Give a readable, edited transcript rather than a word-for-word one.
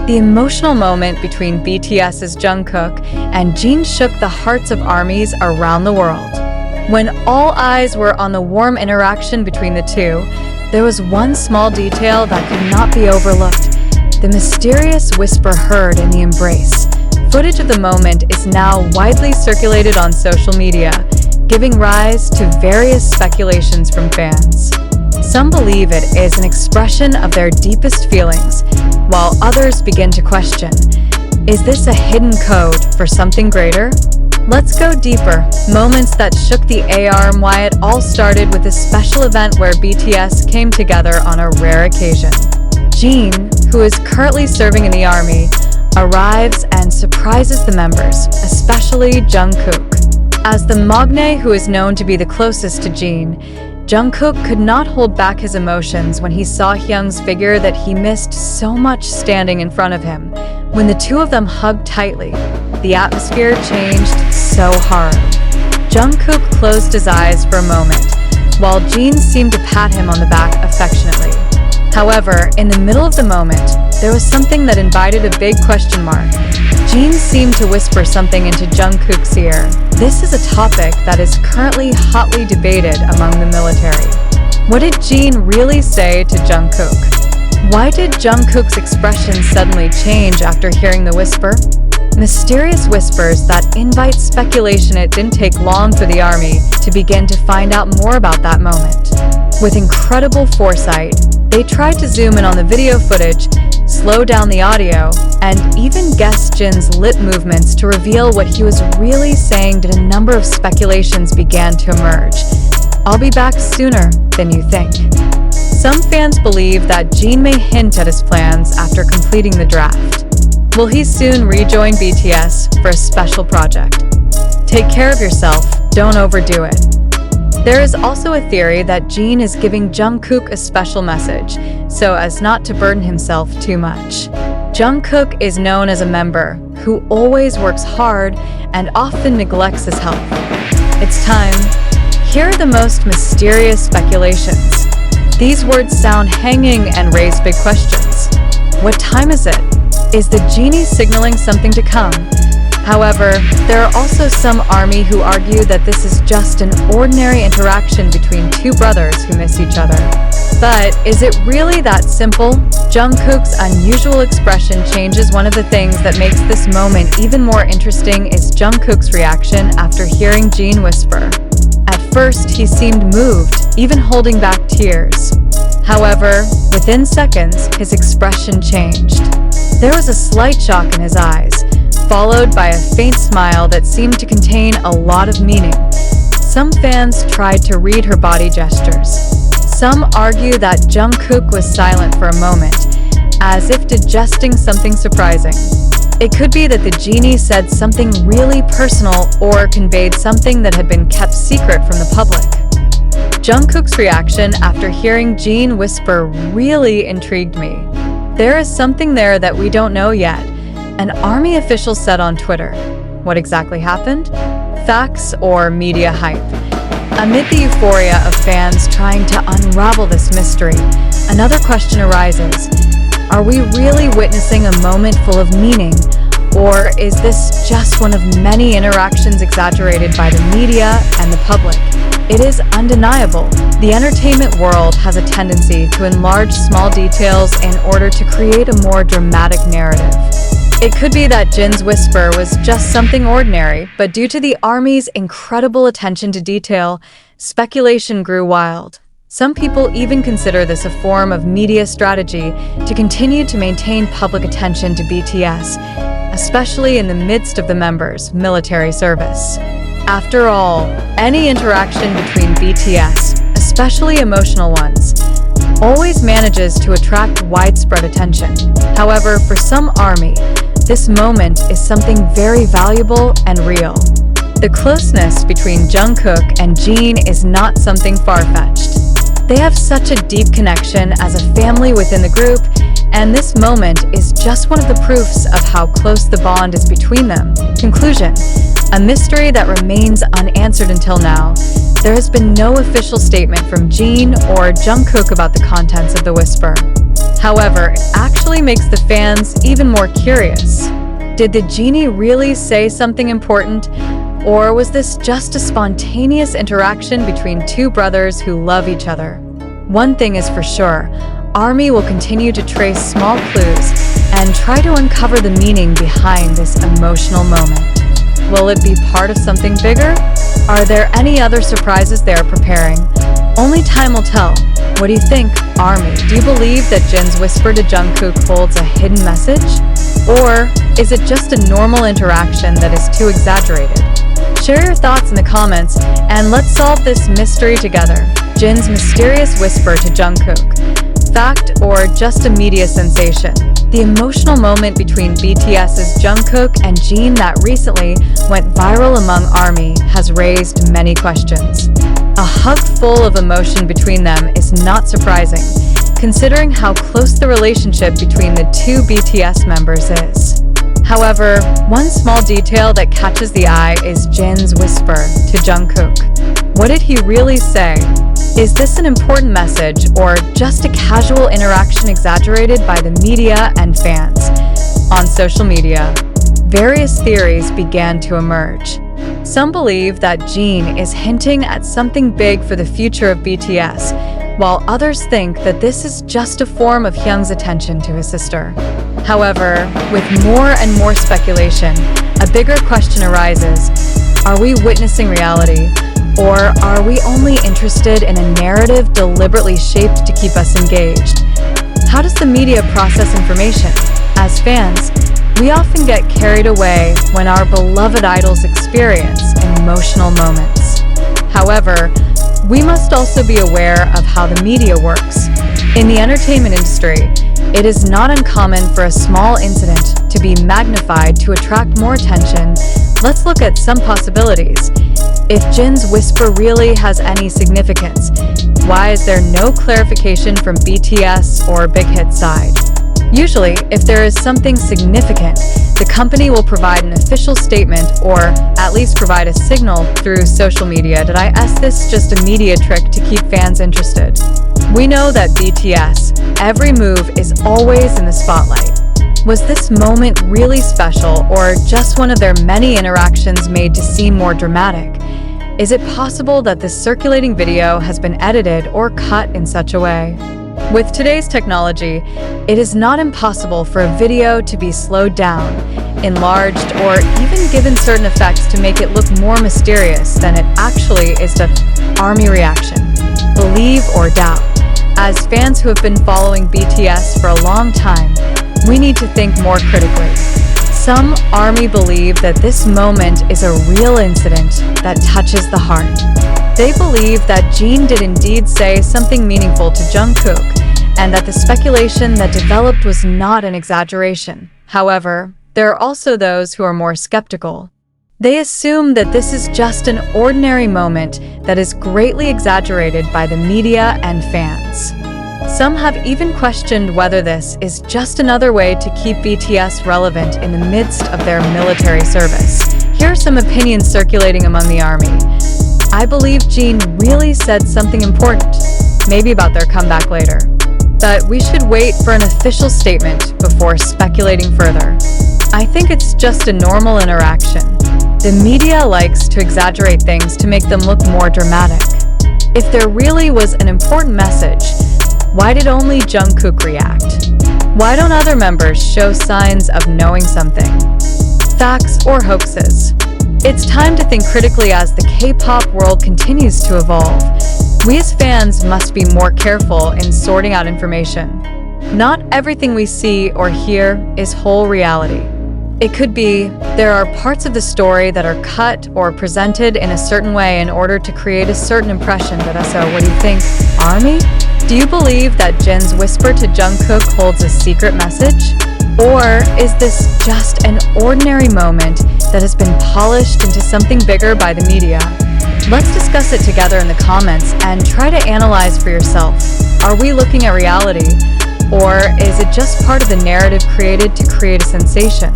The emotional moment between BTS's Jungkook and Jin shook the hearts of armies around the world. When all eyes were on the warm interaction between the two, there was one small detail that could not be overlooked: the mysterious whisper heard in the embrace. Footage of the moment is now widely circulated on social media, giving rise to various speculations from fans. Some believe it is an expression of their deepest feelings, while others begin to question, is this a hidden code for something greater? Let's go deeper. Moments that shook the ARM. Why it all started with a special event where BTS came together on a rare occasion. Jin, who is currently serving in the army, arrives and surprises the members, especially Jungkook. As the magne who is known to be the closest to Jin, Jungkook could not hold back his emotions when he saw Hyung's figure that he missed so much standing in front of him. When the two of them hugged tightly, the atmosphere changed so hard. Jungkook closed his eyes for a moment, while Jin seemed to pat him on the back affectionately. However, in the middle of the moment, there was something that invited a big question mark. Jin seemed to whisper something into Jungkook's ear. This is a topic that is currently hotly debated among the military. What did Jin really say to Jungkook? Why did Jungkook's expression suddenly change after hearing the whisper? Mysterious whispers that invite speculation. It didn't take long for the army to begin to find out more about that moment. With incredible foresight, they tried to zoom in on the video footage, slow down the audio, and even guess Jin's lip movements to reveal what he was really saying. A number of speculations began to emerge. I'll be back sooner than you think. Some fans believe that Jin may hint at his plans after completing the draft. Will he soon rejoin BTS for a special project? Take care of yourself, don't overdo it. There is also a theory that Jin is giving Jungkook a special message, so as not to burden himself too much. Jungkook is known as a member who always works hard and often neglects his health. It's time. Here are the most mysterious speculations. These words sound hanging and raise big questions. What time is it? Is the genie signaling something to come? However, there are also some army who argue that this is just an ordinary interaction between two brothers who miss each other. But is it really that simple? Jungkook's unusual expression changes. One of the things that makes this moment even more interesting is Jungkook's reaction after hearing Jin whisper. At first, he seemed moved, even holding back tears. However, within seconds, his expression changed. There was a slight shock in his eyes, followed by a faint smile that seemed to contain a lot of meaning. Some fans tried to read her body gestures. Some argue that Jungkook was silent for a moment, as if digesting something surprising. It could be that the genie said something really personal or conveyed something that had been kept secret from the public. Jungkook's reaction after hearing Jin whisper really intrigued me. There is something there that we don't know yet, an army official said on Twitter. What exactly happened? Facts or media hype? Amid the euphoria of fans trying to unravel this mystery, another question arises. Are we really witnessing a moment full of meaning, or is this just one of many interactions exaggerated by the media and the public? It is undeniable. The entertainment world has a tendency to enlarge small details in order to create a more dramatic narrative. It could be that Jin's whisper was just something ordinary, but due to the army's incredible attention to detail, speculation grew wild. Some people even consider this a form of media strategy to continue to maintain public attention to BTS, especially in the midst of the members' military service. After all, any interaction between BTS, especially emotional ones, always manages to attract widespread attention. However, for some army, this moment is something very valuable and real. The closeness between Jungkook and Jin is not something far-fetched. They have such a deep connection as a family within the group, and this moment is just one of the proofs of how close the bond is between them. Conclusion: a mystery that remains unanswered until now. There has been no official statement from Jin or Jungkook about the contents of the whisper. However, it actually makes the fans even more curious. Did the genie really say something important? Or was this just a spontaneous interaction between two brothers who love each other? One thing is for sure, ARMY will continue to trace small clues and try to uncover the meaning behind this emotional moment. Will it be part of something bigger? Are there any other surprises they are preparing? Only time will tell. What do you think, ARMY? Do you believe that Jin's whisper to Jungkook holds a hidden message? Or is it just a normal interaction that is too exaggerated? Share your thoughts in the comments, and let's solve this mystery together. Jin's mysterious whisper to Jungkook. Fact or just a media sensation? The emotional moment between BTS's Jungkook and Jin that recently went viral among ARMY has raised many questions. A hug full of emotion between them is not surprising, considering how close the relationship between the two BTS members is. However, one small detail that catches the eye is Jin's whisper to Jungkook. What did he really say? Is this an important message or just a casual interaction exaggerated by the media and fans? On social media, various theories began to emerge. Some believe that Jin is hinting at something big for the future of BTS, while others think that this is just a form of Hyung's attention to his sister. However, with more and more speculation, a bigger question arises. Are we witnessing reality? Or are we only interested in a narrative deliberately shaped to keep us engaged? How does the media process information? As fans, we often get carried away when our beloved idols experience emotional moments. However, we must also be aware of how the media works. In the entertainment industry, it is not uncommon for a small incident to be magnified to attract more attention. Let's look at some possibilities. If Jin's whisper really has any significance, why is there no clarification from BTS or Big Hit's side? Usually, if there is something significant, the company will provide an official statement or at least provide a signal through social media. Did I ask this just a media trick to keep fans interested? We know that BTS, every move is always in the spotlight. Was this moment really special or just one of their many interactions made to seem more dramatic? Is it possible that this circulating video has been edited or cut in such a way? With today's technology, it is not impossible for a video to be slowed down, enlarged, or even given certain effects to make it look more mysterious than it actually is. To ARMY reaction. Believe or doubt. As fans who have been following BTS for a long time, we need to think more critically. Some ARMY believe that this moment is a real incident that touches the heart. They believe that Jin did indeed say something meaningful to Jungkook, and that the speculation that developed was not an exaggeration. However, there are also those who are more skeptical. They assume that this is just an ordinary moment that is greatly exaggerated by the media and fans. Some have even questioned whether this is just another way to keep BTS relevant in the midst of their military service. Here are some opinions circulating among the ARMY. I believe Jin really said something important, maybe about their comeback later. But we should wait for an official statement before speculating further. I think it's just a normal interaction. The media likes to exaggerate things to make them look more dramatic. If there really was an important message, why did only Jungkook react? Why don't other members show signs of knowing something? Facts or hoaxes? It's time to think critically as the K-pop world continues to evolve. We as fans must be more careful in sorting out information. Not everything we see or hear is whole reality. It could be there are parts of the story that are cut or presented in a certain way in order to create a certain impression. So what do you think, ARMY? Do you believe that Jin's whisper to Jungkook holds a secret message? Or is this just an ordinary moment that has been polished into something bigger by the media? Let's discuss it together in the comments and try to analyze for yourself. Are we looking at reality? Or is it just part of the narrative created to create a sensation?